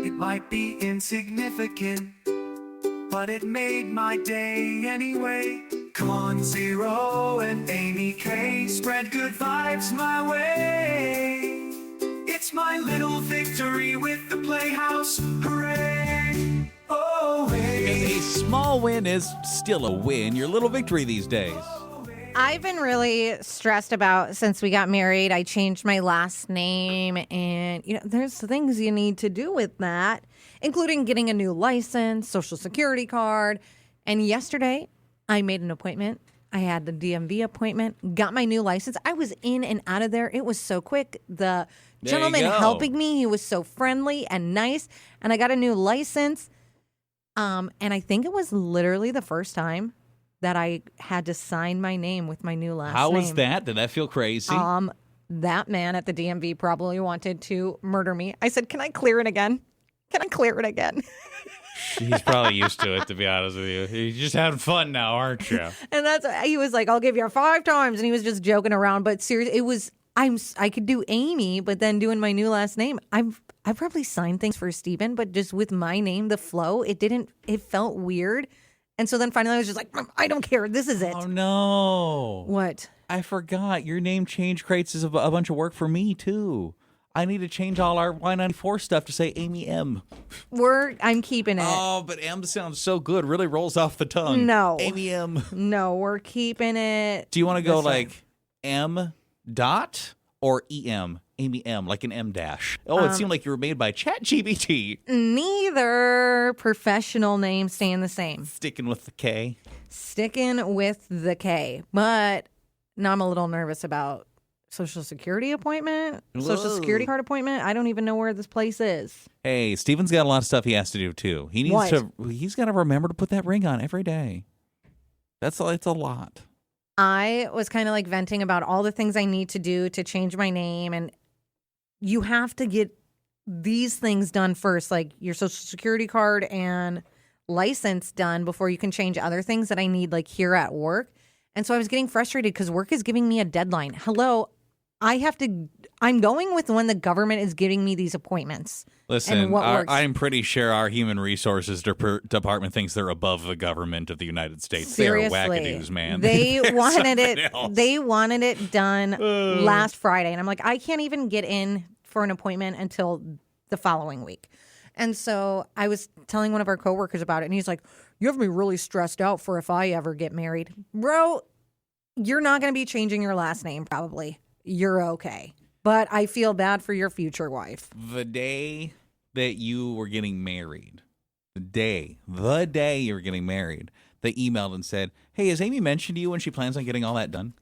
It might be insignificant, but it made my day anyway. Come on, Zero and Amy K, spread good vibes my way. It's my little victory with the Playhouse, hooray! Oh, hey. Because a small win is still a win. Your little victory these days. I've been really stressed about since we got married. I changed my last name, and there's things you need to do with that, including getting a new license, social security card. And yesterday, I made an appointment. I had the DMV appointment, got my new license. I was in and out of there. It was so quick. The gentleman helping me, he was so friendly and nice, and I got a new license. And I think it was literally the first time that I had to sign my name with my new last name. How was that? Did that feel crazy? That man at the DMV probably wanted to murder me. I said, "Can I clear it again? Can I clear it again?" He's probably used to it, to be honest with you. You're just having fun now, aren't you? And he was like, "I'll give you 5 times," and he was just joking around. But seriously, it was I could do Amy, but then doing my new last name, I've probably signed things for Steven, but just with my name, the flow, it felt weird. And so then finally I was just like, I don't care. This is it. Oh, no. What? I forgot. Your name change creates a bunch of work for me, too. I need to change all our Y94 stuff to say Amy M. I'm keeping it. Oh, but M sounds so good. Really rolls off the tongue. No. Amy M. No, we're keeping it. Do you want to go like M dot or EM? Amy M, like an M dash. Oh, it seemed like you were made by ChatGPT. Neither. Professional name staying the same. Sticking with the K. Sticking with the K. But now I'm a little nervous about Social Security appointment, Social Security card appointment. I don't even know where this place is. Hey, Steven's got a lot of stuff he has to do, too. He's got to remember to put that ring on every day. It's a lot. I was kind of like venting about all the things I need to do to change my name, and you have to get these things done first, like your Social Security card and license done before you can change other things that I need, like here at work. And so I was getting frustrated because work is giving me a deadline. Hello, I'm going with when the government is giving me these appointments. Listen, I'm pretty sure our human resources department thinks they're above the government of the United States. Seriously. They're wackadoos, man. They wanted it done last Friday. And I'm like, I can't even get in for an appointment until the following week. And so I was telling one of our coworkers about it, and he's like, "You have me really stressed out for if I ever get married." Bro, you're not going to be changing your last name, probably. You're okay. But I feel bad for your future wife. The day that you were getting married, the day you were getting married, they emailed and said, "Hey, has Amy mentioned to you when she plans on getting all that done?"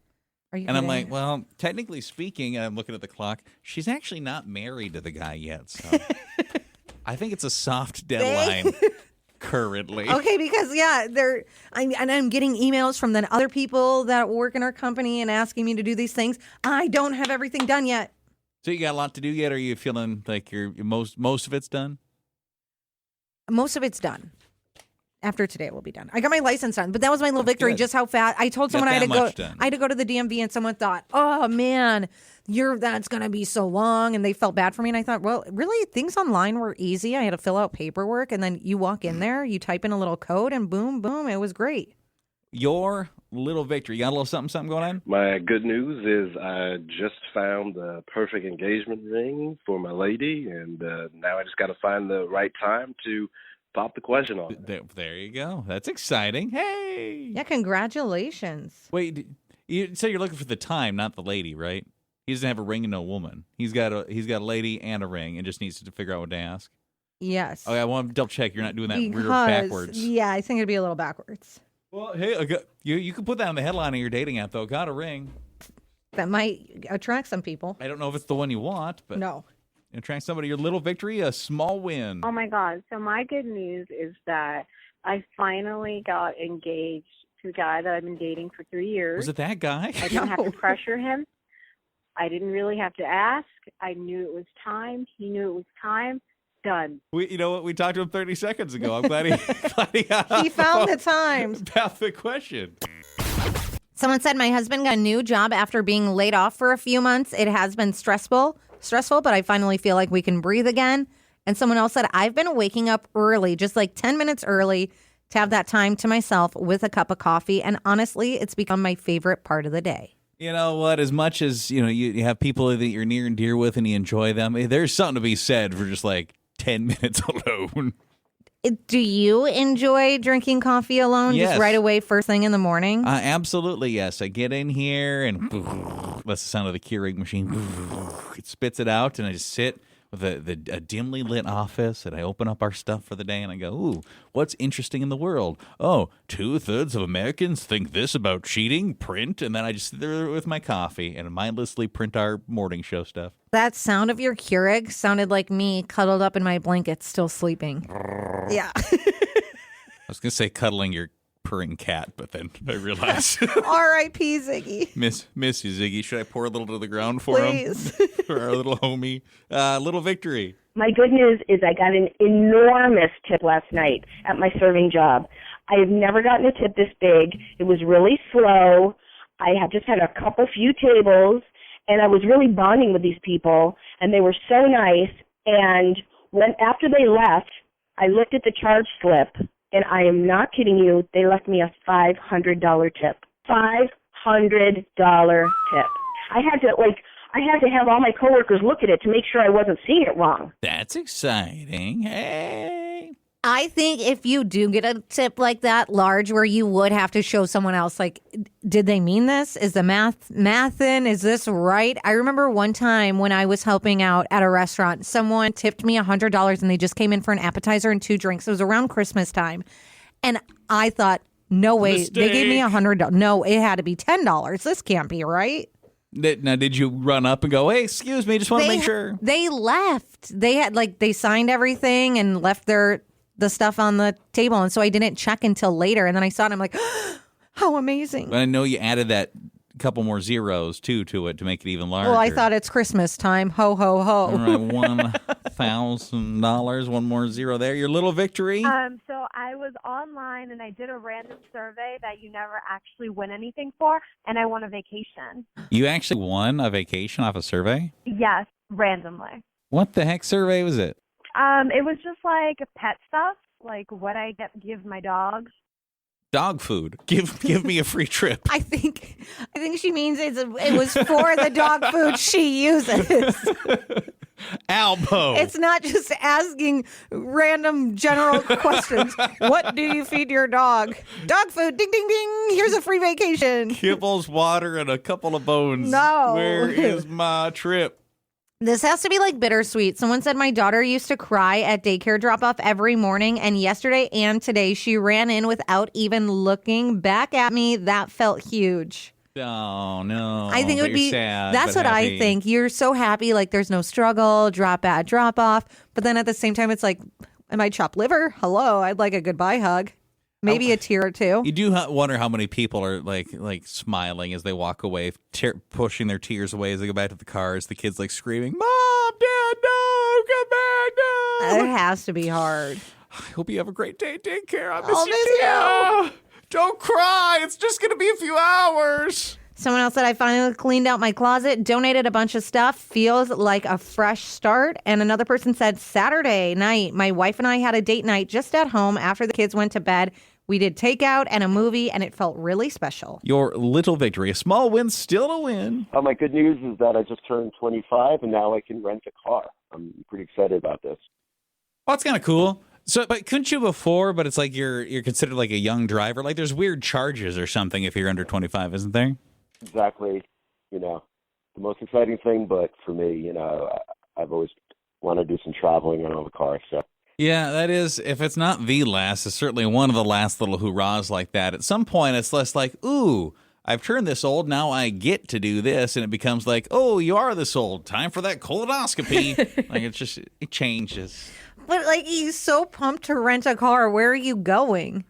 Are you and kidding? I'm like, well, technically speaking, I'm looking at the clock, she's actually not married to the guy yet. So I think it's a soft deadline currently. Okay, because I'm getting emails from then other people that work in our company and asking me to do these things. I don't have everything done yet. So you got a lot to do yet? Or are you feeling like you're most of it's done? Most of it's done. After today, it will be done. I got my license done, but that was my little victory. Good. Just how fast I told someone I had to go to the DMV, and someone thought, "Oh man, that's gonna be so long," and they felt bad for me. And I thought, well, really, things online were easy. I had to fill out paperwork, and then you walk in there, you type in a little code, and boom, boom, it was great. Your little victory. You got a little something going on? My good news is I just found the perfect engagement ring for my lady, and now I just got to find the right time to pop the question on it. There you go. That's exciting. Hey. Yeah, congratulations. Wait, so you're looking for the time, not the lady, right? He doesn't have a ring and no woman. He's got a lady and a ring, and just needs to figure out what to ask. Yes. Okay, I want to double check you're not doing that weird backwards. Yeah, I think it'd be a little backwards. Well, hey, you can put that on the headline of your dating app, though. Got a ring. That might attract some people. I don't know if it's the one you want, but no. Attract somebody. Your little victory, a small win. Oh my God! So my good news is that I finally got engaged to a guy that I've been dating for 3 years. Was it that guy? I didn't have to pressure him. I didn't really have to ask. I knew it was time. He knew it was time. Done. You know what? We talked to him 30 seconds ago. I'm glad he he found the time. About the question. Someone said my husband got a new job after being laid off for a few months. It has been stressful, but I finally feel like we can breathe again. And someone else said, I've been waking up early, just like 10 minutes early, to have that time to myself with a cup of coffee. And honestly, it's become my favorite part of the day. You know what? As much as, you have people that you're near and dear with and you enjoy them, there's something to be said for just like 10 minutes alone. Do you enjoy drinking coffee alone Yes. just right away first thing in the morning? Absolutely, yes. I get in here and that's the sound of the Keurig machine. It spits it out, and I just sit with a dimly lit office, and I open up our stuff for the day, and I go, ooh, what's interesting in the world? Oh, 2/3 of Americans think this about cheating, print, and then I just sit there with my coffee and mindlessly print our morning show stuff. That sound of your Keurig sounded like me cuddled up in my blanket, still sleeping. Yeah. I was going to say cuddling your purring cat, but then I realized, R.I.P. Ziggy. miss you, Ziggy. Should I pour a little to the ground for Please. him? For our little homie. Little victory. My good news is I got an enormous tip last night at my serving job. I have never gotten a tip this big. It was really slow. I had just had a few tables, and I was really bonding with these people, and they were so nice. And after they left, I looked at the charge slip, and I am not kidding you, they left me a $500 tip. $500 tip. I had to have all my coworkers look at it to make sure I wasn't seeing it wrong. That's exciting. Hey. I think if you do get a tip like that large where you would have to show someone else, like, did they mean this? Is the math in? Is this right? I remember one time when I was helping out at a restaurant, someone tipped me $100 and they just came in for an appetizer and 2 drinks. It was around Christmas time. And I thought, no way. Mistake. They gave me $100. No, it had to be $10. This can't be right. Now, did you run up and go, hey, excuse me, just want to make sure? They left. They had they signed everything and left the stuff on the table. And so I didn't check until later. And then I saw it and I'm like, how amazing. But I know you added that couple more zeros, too, to it to make it even larger. Well, I thought it's Christmas time. Ho, ho, ho. All right, $1,000, one more zero there. Your little victory? So I was online and I did a random survey that you never actually win anything for, and I won a vacation. You actually won a vacation off a survey? Yes, randomly. What the heck survey was it? It was just like pet stuff, like what I give my dogs. Dog food. Give me a free trip. I think she means it was for the dog food she uses. Albo. It's not just asking random general questions. What do you feed your dog? Dog food. Ding, ding, ding. Here's a free vacation. Kibbles, water, and a couple of bones. No. Where is my trip? This has to be like bittersweet. Someone said my daughter used to cry at daycare drop-off every morning, and yesterday and today she ran in without even looking back at me. That felt huge. Oh, no. I think it But would you're be, sad, that's but what I happy. think. You're so happy, like there's no struggle, drop off. But then at the same time, it's like, am I chopped liver? Hello, I'd like a goodbye hug. Maybe a tear or two. You do wonder how many people are like smiling as they walk away, pushing their tears away as they go back to the cars. The kids like screaming, "Mom, Dad, no, come back, no!" It has to be hard. I hope you have a great day. Take care. I I'll miss miss you. Don't cry. It's just gonna be a few hours. Someone else said, I finally cleaned out my closet, donated a bunch of stuff, feels like a fresh start. And another person said, Saturday night, my wife and I had a date night just at home after the kids went to bed. We did takeout and a movie, and it felt really special. Your little victory. A small win, still a win. My good news is that I just turned 25, and now I can rent a car. I'm pretty excited about this. Well, that's kind of cool. So, but couldn't you before? But it's like you're considered like a young driver. Like there's weird charges or something if you're under 25, isn't there? Exactly, the most exciting thing. But for me, I've always wanted to do some traveling and own a car. So Yeah, that is, if it's not the last, it's certainly one of the last little hurrahs like that. At some point, it's less like, ooh, I've turned this old, now I get to do this. And it becomes like, oh, you are this old, time for that colonoscopy. Like, it changes. But like, he's so pumped to rent a car. Where are you going?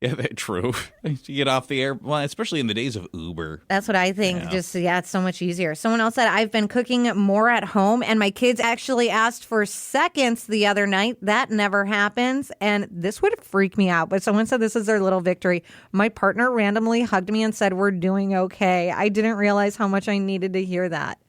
Yeah, that's true. You get off the air, well, especially in the days of Uber. That's what I think. Yeah. It's so much easier. Someone else said, I've been cooking more at home, and my kids actually asked for seconds the other night. That never happens, and this would freak me out. But someone said this is their little victory. My partner randomly hugged me and said, we're doing okay. I didn't realize how much I needed to hear that.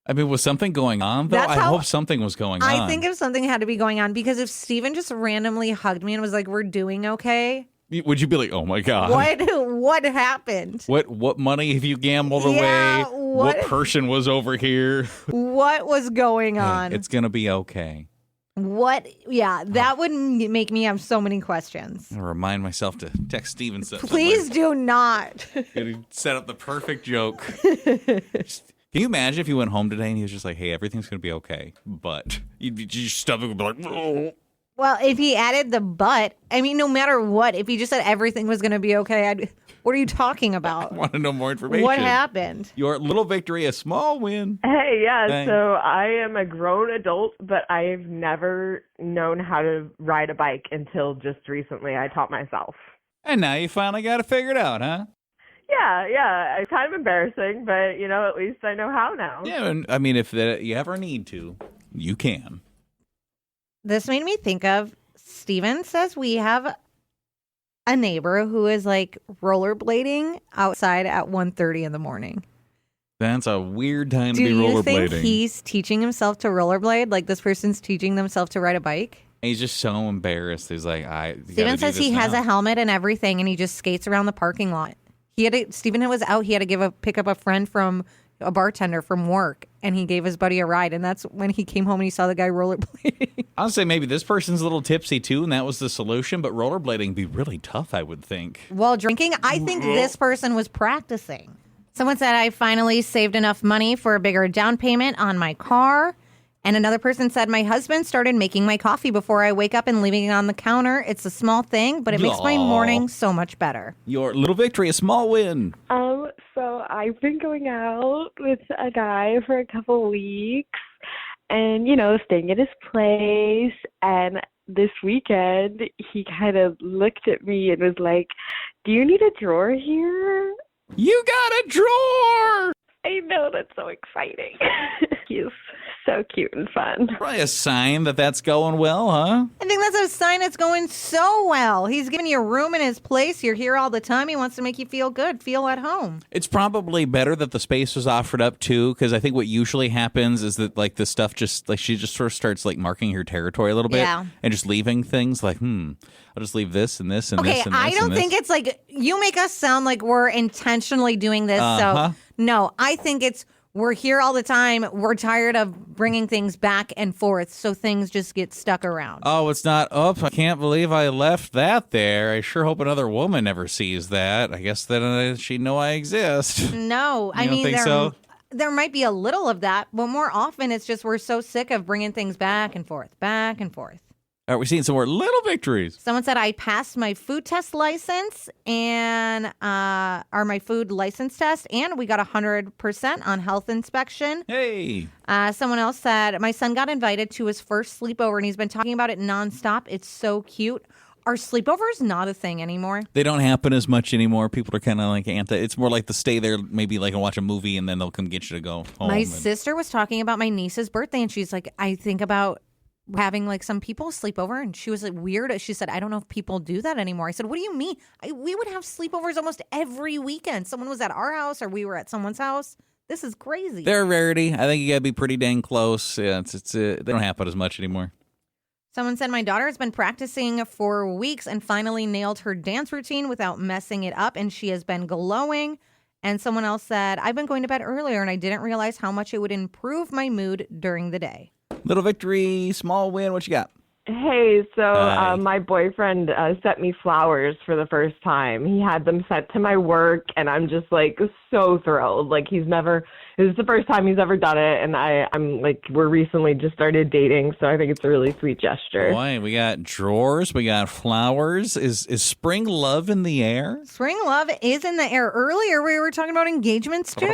I mean, was something going on, though? That's I how- hope something was going on. I think if something had to be going on, because if Steven just randomly hugged me and was like, we're doing okay, Would you be like, oh, my God. what happened? What money have you gambled Yeah, away? What person was over here? What was going on? It's going to be okay. That would make me have so many questions. I'm going to remind myself to text Steven. Please do not. Gonna set up the perfect joke. Can you imagine if you went home today and he was just like, hey, everything's going to be okay, but your stomach would be like, oh. Well, if he added the but, I mean, no matter what, if he just said everything was going to be okay, what are you talking about? I want to know more information. What happened? Your little victory, a small win. Hey, yeah, Thanks. so I am a grown adult, but I've never known how to ride a bike until just recently. I taught myself. And now you finally got it figured out, huh? Yeah, it's kind of embarrassing, but, at least I know how now. Yeah, and I mean, if you ever need to, you can. This made me think of, Steven says we have a neighbor who is like rollerblading outside at 1:30 in the morning. That's a weird time Do to be you rollerblading. think he's teaching himself to rollerblade? Like this person's teaching themselves to ride a bike? He's just so embarrassed. He's like, Steven says he has a helmet and everything, and he just skates around the parking lot. Steven was out. He had to pick up a friend from a bartender from work, and he gave his buddy a ride. And that's when he came home and he saw the guy rollerblading. I'll say maybe this person's a little tipsy too, and that was the solution. But rollerblading would be really tough, I would think. While drinking, I think this person was practicing. Someone said I finally saved enough money for a bigger down payment on my car. And another person said, my husband started making my coffee before I wake up and leaving it on the counter. It's a small thing, but it makes my morning so much better. Your little victory, a small win. So I've been going out with a guy for a couple weeks and, staying at his place. And this weekend, he kind of looked at me and was like, do you need a drawer here? You got a drawer! I know, that's so exciting. He's so cute and fun. Probably a sign that that's going well, huh? I think that's a sign it's going so well. He's giving you a room in his place. You're here all the time. He wants to make you feel good, feel at home. It's probably better that the space was offered up too, because I think what usually happens is that like the stuff just like she just sort of starts like marking her territory a little bit, Yeah. and just leaving things like I'll just leave this and this and Okay, this and this. I don't and this. think it's like you make us sound like we're intentionally doing this. Uh-huh. So no, I think it's we're here all the time. We're tired of bringing things back and forth, so things just get stuck around. Oh, it's not up. I can't believe I left that there. I sure hope another woman never sees that. I guess then she'd know I exist. No, I You don't mean think so? there might be a little of that, but more often it's just we're so sick of bringing things back and forth, back and forth. Are we seeing some more little victories? Someone said I passed my food test license and or my food license test, and we got 100% on health inspection. Hey. Someone else said my son got invited to his first sleepover, and he's been talking about it nonstop. It's so cute. Are sleepovers not a thing anymore? They don't happen as much anymore. People are kind of like it's more like to stay there, maybe like and watch a movie, and then they'll come get you to go home. My sister was talking about my niece's birthday, and she's like, I think about having like some people sleep over, and she was like weird. She said, I don't know if people do that anymore. I said, what do you mean? We would have sleepovers almost every weekend. Someone was at our house or we were at someone's house. This is crazy. They're a rarity. I think you got to be pretty dang close. Yeah, they don't happen as much anymore. Someone said my daughter has been practicing for weeks and finally nailed her dance routine without messing it up, and she has been glowing. And someone else said, I've been going to bed earlier and I didn't realize how much it would improve my mood during the day. Little victory, small win. What you got? Hey, so Hi. my boyfriend sent me flowers for the first time. He had them sent to my work, and I'm just like so thrilled. Like this is the first time he's ever done it, and I'm like, we're recently just started dating, so I think it's a really sweet gesture. Boy, we got drawers, we got flowers. Is spring love in the air? Spring love is in the air. Earlier, we were talking about engagements too.